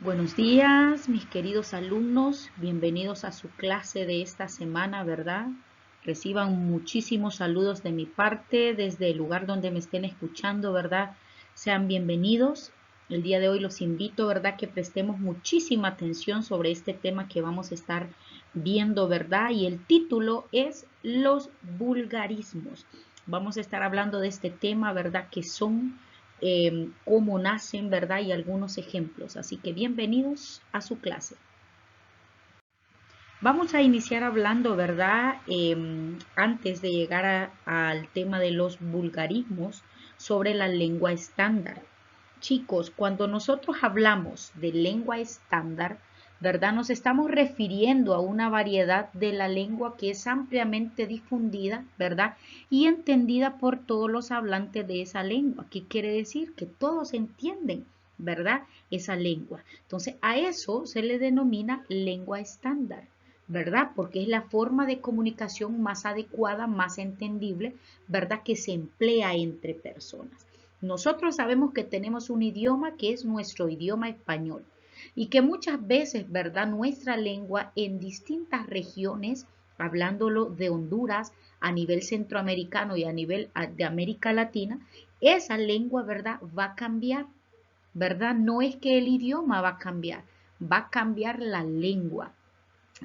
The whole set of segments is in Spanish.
Buenos días, mis queridos alumnos, bienvenidos a su clase de esta semana, ¿verdad? Reciban muchísimos saludos de mi parte desde el lugar donde me estén escuchando, ¿verdad? Sean bienvenidos. El día de hoy los invito, ¿verdad? Que prestemos muchísima atención sobre este tema que vamos a estar viendo, ¿verdad? Y el título es los vulgarismos. Vamos a estar hablando de este tema, ¿verdad? Que son cómo nacen, ¿verdad? Y algunos ejemplos. Así que bienvenidos a su clase. Vamos a iniciar hablando, ¿verdad? Antes de llegar al tema de los vulgarismos sobre la lengua estándar. Chicos, cuando nosotros hablamos de lengua estándar, ¿verdad? Nos estamos refiriendo a una variedad de la lengua que es ampliamente difundida, ¿verdad? Y entendida por todos los hablantes de esa lengua. ¿Qué quiere decir? Que todos entienden, ¿verdad? Esa lengua. Entonces, a eso se le denomina lengua estándar, ¿verdad? Porque es la forma de comunicación más adecuada, más entendible, ¿verdad? Que se emplea entre personas. Nosotros sabemos que tenemos un idioma que es nuestro idioma español y que muchas veces, ¿verdad? Nuestra lengua en distintas regiones, hablándolo de Honduras, a nivel centroamericano y a nivel de América Latina, esa lengua, ¿verdad? Va a cambiar, ¿verdad? No es que el idioma va a cambiar la lengua,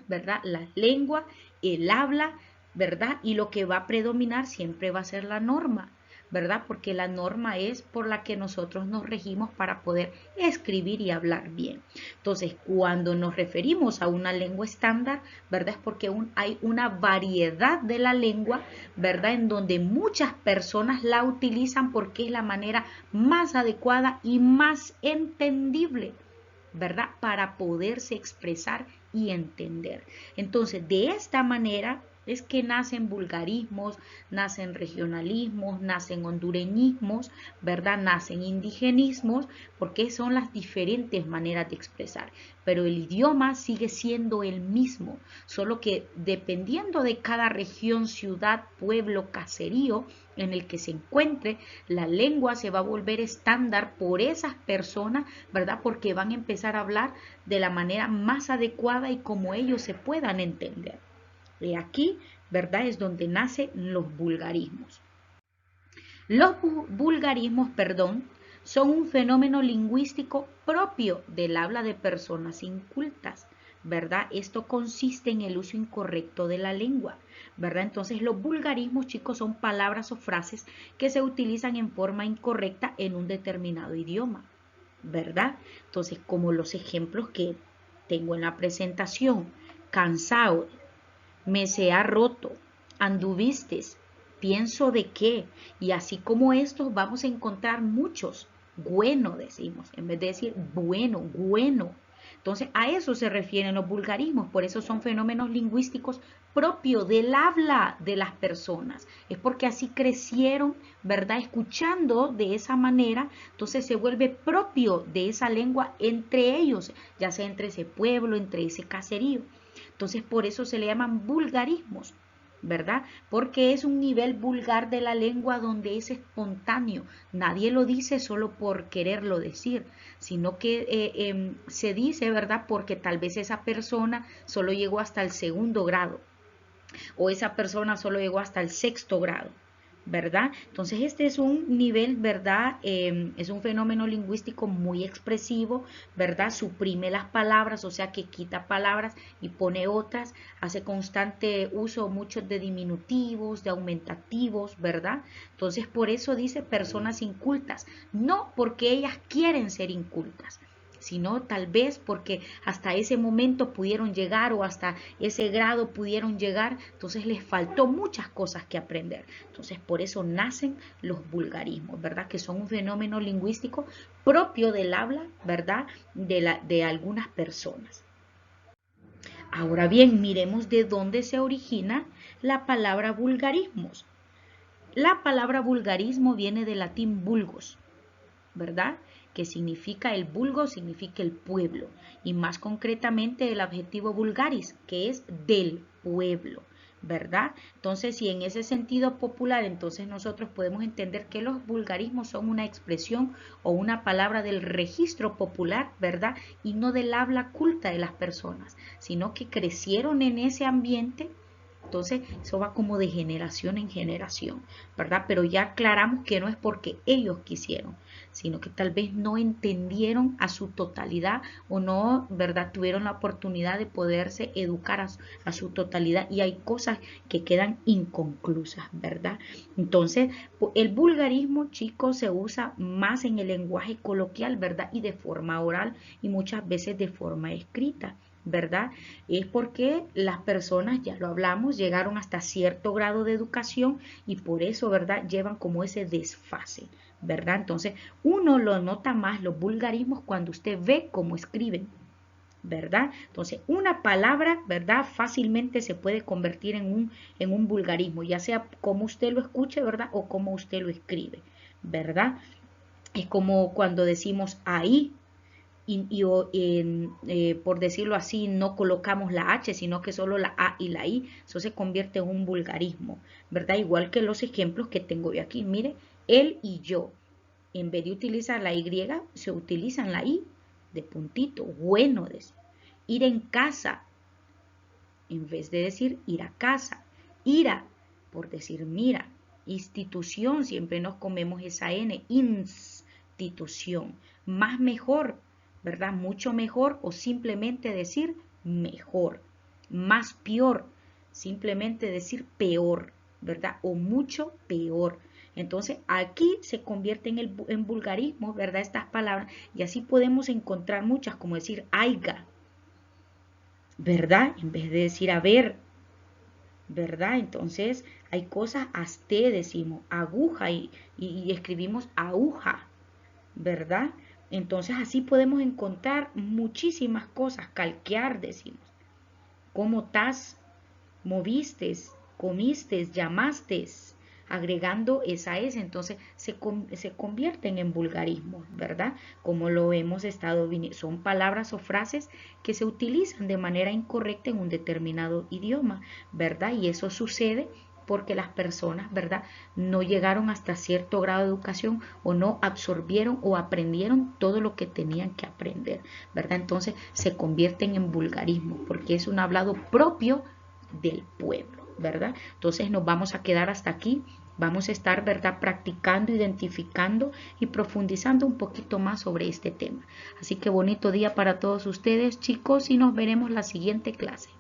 ¿verdad? La lengua, el habla, ¿verdad? Y lo que va a predominar siempre va a ser la norma, ¿verdad? Porque la norma es por la que nosotros nos regimos para poder escribir y hablar bien. Entonces, cuando nos referimos a una lengua estándar, ¿verdad? Es porque hay una variedad de la lengua, ¿verdad? En donde muchas personas la utilizan porque es la manera más adecuada y más entendible, ¿verdad? Para poderse expresar y entender. Entonces, de esta manera es que nacen vulgarismos, nacen regionalismos, nacen hondureñismos, ¿verdad? Nacen indigenismos, porque son las diferentes maneras de expresar. Pero el idioma sigue siendo el mismo, solo que dependiendo de cada región, ciudad, pueblo, caserío en el que se encuentre, la lengua se va a volver estándar por esas personas, ¿verdad? Porque van a empezar a hablar de la manera más adecuada y como ellos se puedan entender. Y aquí, ¿verdad? Es donde nacen los vulgarismos. Los vulgarismos, perdón, son un fenómeno lingüístico propio del habla de personas incultas, ¿verdad? Esto consiste en el uso incorrecto de la lengua, ¿verdad? Entonces los vulgarismos, chicos, son palabras o frases que se utilizan en forma incorrecta en un determinado idioma, ¿verdad? Entonces, como los ejemplos que tengo en la presentación: cansado, me se ha roto, anduvistes, pienso de qué, y así como estos vamos a encontrar muchos. Bueno, decimos, en vez de decir bueno, bueno. Entonces, a eso se refieren los vulgarismos, por eso son fenómenos lingüísticos propios del habla de las personas. Es porque así crecieron, ¿verdad? Escuchando de esa manera, entonces se vuelve propio de esa lengua entre ellos, ya sea entre ese pueblo, entre ese caserío. Entonces, por eso se le llaman vulgarismos, ¿verdad? Porque es un nivel vulgar de la lengua donde es espontáneo. Nadie lo dice solo por quererlo decir, sino que se dice, ¿verdad? Porque tal vez esa persona solo llegó hasta el segundo grado o esa persona solo llegó hasta el sexto grado, ¿verdad? Entonces este es un nivel, ¿verdad? Es un fenómeno lingüístico muy expresivo, ¿verdad? Suprime las palabras, o sea que quita palabras y pone otras, hace constante uso muchos de diminutivos, de aumentativos, ¿verdad? Entonces por eso dice personas incultas, no porque ellas quieren ser incultas, sino tal vez porque hasta ese momento pudieron llegar o hasta ese grado pudieron llegar, entonces les faltó muchas cosas que aprender. Entonces por eso nacen los vulgarismos, ¿verdad? Que son un fenómeno lingüístico propio del habla, ¿verdad? De algunas personas. Ahora bien, miremos de dónde se origina la palabra vulgarismos. La palabra vulgarismo viene del latín vulgos, ¿verdad? Que significa el vulgo, significa el pueblo, y más concretamente el adjetivo vulgaris, que es del pueblo, ¿verdad? Entonces, si en ese sentido popular, entonces nosotros podemos entender que los vulgarismos son una expresión o una palabra del registro popular, ¿verdad? Y no del habla culta de las personas, sino que crecieron en ese ambiente. Entonces, eso va como de generación en generación, ¿verdad? Pero ya aclaramos que no es porque ellos quisieron, sino que tal vez no entendieron a su totalidad o no, ¿verdad? Tuvieron la oportunidad de poderse educar a su totalidad y hay cosas que quedan inconclusas, ¿verdad? Entonces, el vulgarismo, chicos, se usa más en el lenguaje coloquial, ¿verdad? Y de forma oral y muchas veces de forma escrita. ¿Verdad? Es porque las personas, ya lo hablamos, llegaron hasta cierto grado de educación y por eso, ¿verdad? Llevan como ese desfase, ¿verdad? Entonces, uno lo nota más los vulgarismos cuando usted ve cómo escriben, ¿verdad? Entonces, una palabra, ¿verdad? Fácilmente se puede convertir en un vulgarismo, ya sea como usted lo escuche, ¿verdad? O como usted lo escribe, ¿verdad? Es como cuando decimos ahí, por decirlo así, no colocamos la H, sino que solo la A y la I, eso se convierte en un vulgarismo, ¿verdad? Igual que los ejemplos que tengo yo aquí, mire, él y yo, en vez de utilizar la Y, se utilizan la I de puntito, bueno, decir. Ir en casa, en vez de decir ir a casa, ira, por decir mira, institución, siempre nos comemos esa N, institución, más mejor, ¿verdad? Mucho mejor o simplemente decir mejor, más peor, simplemente decir peor, ¿verdad? O mucho peor. Entonces aquí se convierte en vulgarismo, ¿verdad? Estas palabras y así podemos encontrar muchas como decir aiga, ¿verdad? En vez de decir a ver, ¿verdad? Entonces hay cosas, asté decimos, aguja y escribimos aguja, ¿verdad? Entonces así podemos encontrar muchísimas cosas, calquear decimos, cómo estás, movistes, comistes, llamastes, agregando esa S, entonces se convierten en vulgarismos, ¿verdad? Como lo hemos estado viendo, son palabras o frases que se utilizan de manera incorrecta en un determinado idioma, ¿verdad? Y eso sucede porque las personas, ¿verdad? No llegaron hasta cierto grado de educación o no absorbieron o aprendieron todo lo que tenían que aprender, ¿verdad? Entonces se convierten en vulgarismo porque es un hablado propio del pueblo, ¿verdad? Entonces nos vamos a quedar hasta aquí. Vamos a estar, ¿verdad?, practicando, identificando y profundizando un poquito más sobre este tema. Así que bonito día para todos ustedes, chicos, y nos veremos la siguiente clase.